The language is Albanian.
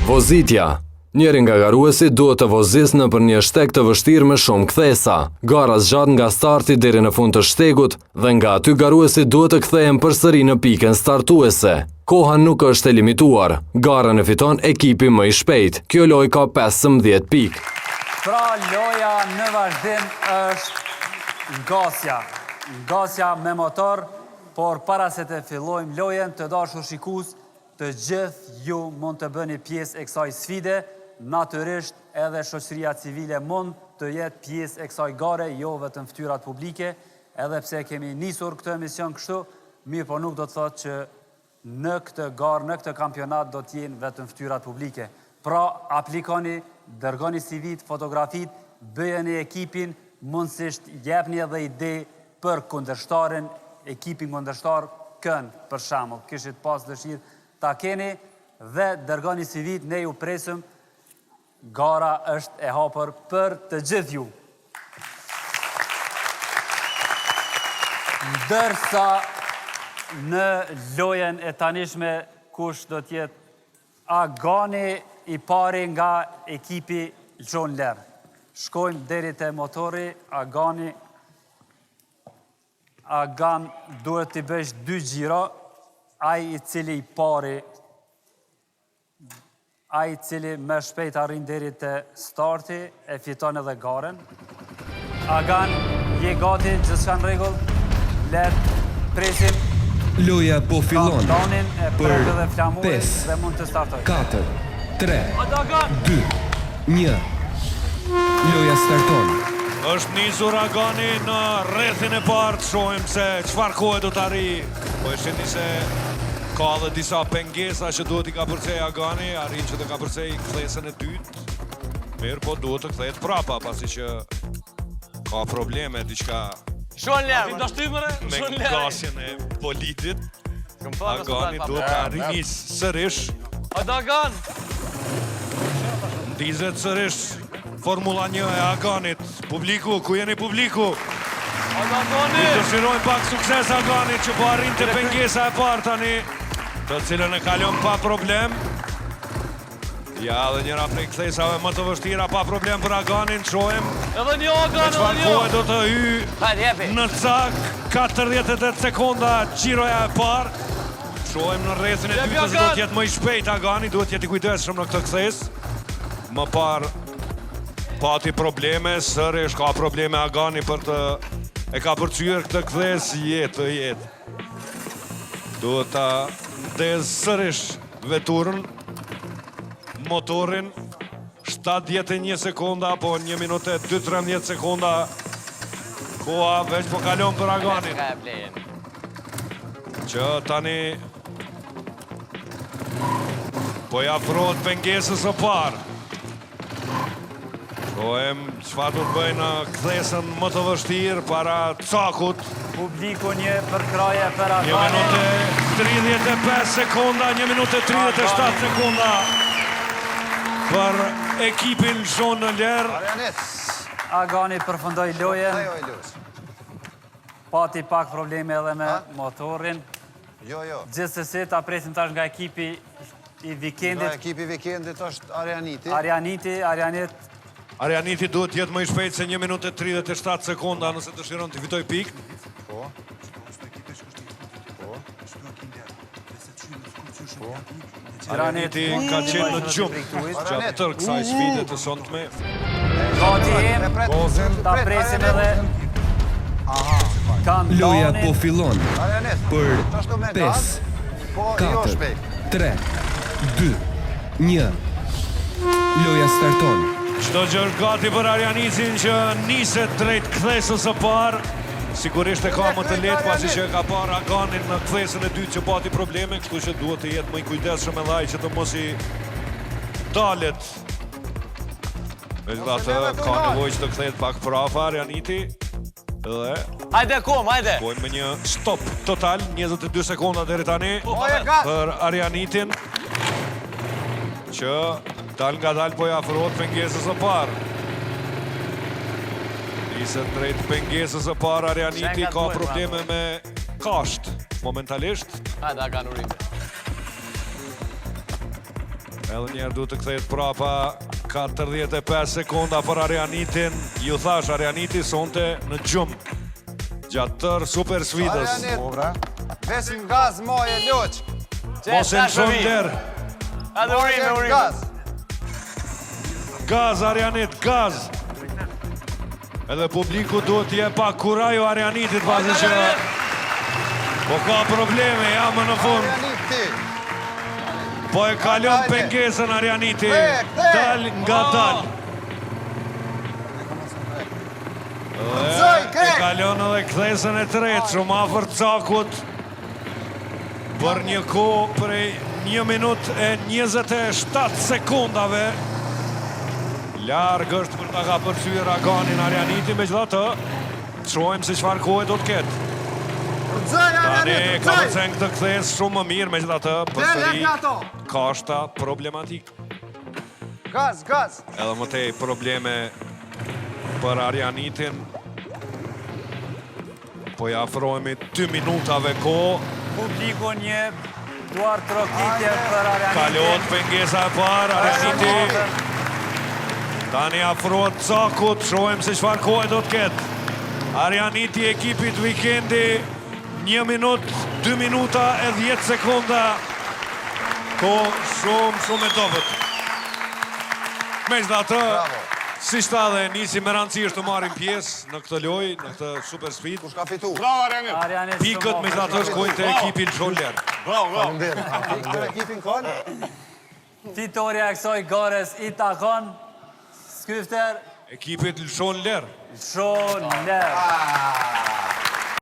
Vozitja. Njëri nga garuesi duhet të vozis në për një shteg të vështirë me shumë kthesa. Gara zgjat nga starti deri në fund të shtegut dhe nga aty garuesi duhet të kthehen përsëri në pikën startuese. Koha nuk është e limituar. Garën e fiton ekipi më i shpejt. Kjo lojë ka 15 pikë. Pra loja në vazhdim është ngasja. Ngasja me motor, por para se të fillojmë lojen, të dashur shikues, të gjithë ju mund të bëni pjesë e kësaj sfide. Natyrisht edhe shoqëria civile mund të jetë pjesë e kësaj gare, jo vetëm fytyrat publike, edhe pse kemi nisur këtë emision kështu, mirë po nuk do të thotë që në këtë garë, në këtë kampionat do të jenë vetëm fytyrat publike. Pra, aplikoni, dërgoni CV-t, fotografit, bëjeni ekipin, mundësisht jepni edhe ide për kundërshtarin, ekipin kundërshtar kënd, për shembull, kishit pas dëshirë ta keni dhe dërgoni CV-t, ne ju presim. Gara është e hapur për të gjithë ju. Ndërsa në lojen e tanishme kush do t'jetë Agani i pari nga ekipi Lxon Ler. Shkojmë deri te motori, Agan duhet t'i bësh 2 gjiro, ai i cili i pari, ai i cili më shpejt arrin deri te starti e fiton edhe garën. Agan, je gati, gjithçka në rregull? Le presim. Loja po fillon. Countdownin e prek dhe flamurin 5, dhe mund të startoj. 4, 3, 2, 1. Loja starton. Është nisur Agani në rrethin e parë, të shohim se çfarë kohe do të arrijë. Po e shihni se ka edhe disa pengesa që duhet i ka përcej Agani, arrin që të ka përcej kthesën e dytë. Mirë, po duhet të kthehet prapa, pasi që ka probleme, diçka Lxon Ler, me ngasjen e politit. Agani duhet të arrijë sërish. Agan! Ndizet sërish Formula 1 e Aganit. Publiku, ku jeni publiku? Agani! I dëshirojnë pak sukses Aganit që po arrin të pengesa e parë tani, të cilën e kalon pa problem. Ja, dhe njëra prej kthesave më të vështira pa problem për Aganin, shohem. Edhe një Agan, edhe Çfarë një! kohë do të hyj në cak, 48 sekonda gjiroja e parë. Shohem në rrethin e dytë se do të jetë më i shpejt Agani, duhet jetë i kujdesshëm në këtë kthesë. Më parë pati probleme, sërish ka probleme Agani për të e ka përcyer këtë kthesë jetë. Duhet ta ndezë sërish veturën, motorin, 71 sekonda, po 1 minutë 2-13 sekonda. Koha veç po kalon për Aganin. Që tani po i afrohet pengesës së parë. Shohem çfarë do të bëjnë në kthesën më të vështirë para cakut. Publiku një përkraje për 1 Aganin. minutë 35 sekonda, 1 minutë 37 sekonda për ekipin Lxon Ler. Agani përfundoi lojen. Pati pak probleme edhe me motorin. Jo. Gjithsesi ta presim tash nga ekipi i Nga vikendit. ekipi vikendit është Arianiti. Arianiti duhet jetë më i shpejt se 1 minutë 37 sekonda nëse dëshiron të fitoj pikë. Arianiti ka qenë në gjumë gjatë tërë kësaj sfide të sonshme. Gati ta presim edhe Loja po countdownin. fillon. Për 5, 4, 3, 2, 1. Loja starton. Çdo gjë është gati për Arianitin që niset drejt kthesës së parë. Sigurisht e ka më të lehtë pasi që e ka parë Aganin në kthesën e dytë që pati probleme, kështu që duhet të jetë më i kujdesshëm edhe ai që të mos i dalet. Megjithatë ka nevojë që të kthehet pak prapa Arianiti. Dhe Hajde kom, hajde! bojmë me një stop total, 22 sekonda deri tani për Arianitin që dal nga dal po i afrohet pengesës së parë. Niset drejt pengesës së parë, Arianiti ka probleme me kasht momentalisht. Hajde Agan urime. Edhe njerë du të kthehet prapa 45 sekonda për Arianitin. Ju thash, Arianiti sonte në gjumë gjatë tërë super sfidës. Arianit, vesim gaz, moje, loq. Mos e në shumë der. Edhe urime. Gaz. Gaz, Arianit, gaz. Edhe publiku duhet t'je pa kurajo Arianitit pasi që... Po ka probleme, ja më në fund. Arianit ti. Po e kalon pengesën Arianiti. Dal nga dal. E kalon edhe kthesën e tretë, shumë afër cakut. Për një kohë prej 1 minutë e 27 sekundave. Largë është për ta ka përfyer Aganin Arianiti, megjithatë, shohim se çfarë kohe do të ketë. Tani ka përcen këtë kthesë shumë më mirë, megjithatë përsëri kashta problematik. Gaz, gaz. Edhe më tej probleme për Arianitin. Po ja afrohemi 2 minutave kohë. Publiku një duar trokitje për Arianitin. Kalot pengesa e parë, Arianiti. Tani afrohet cakut, shohim se çfarë kohe do të ketë. Arianiti ekipit Weekendi, 1 minutë, 2 minuta e 10 sekunda. Ko shumë e dobët. Megjithatë, si shta dhe nisi me rëndësishëm të marrin pjesë në këtë lojë, në këtë super sfidë. Kush ka fitu? Arianit Pikët megjithatë shkojnë te ekipin Sholler. Këtë ekipin kon? Fitoria e kësaj gares i takon Skyfter Ekipit Sholler. Sholler.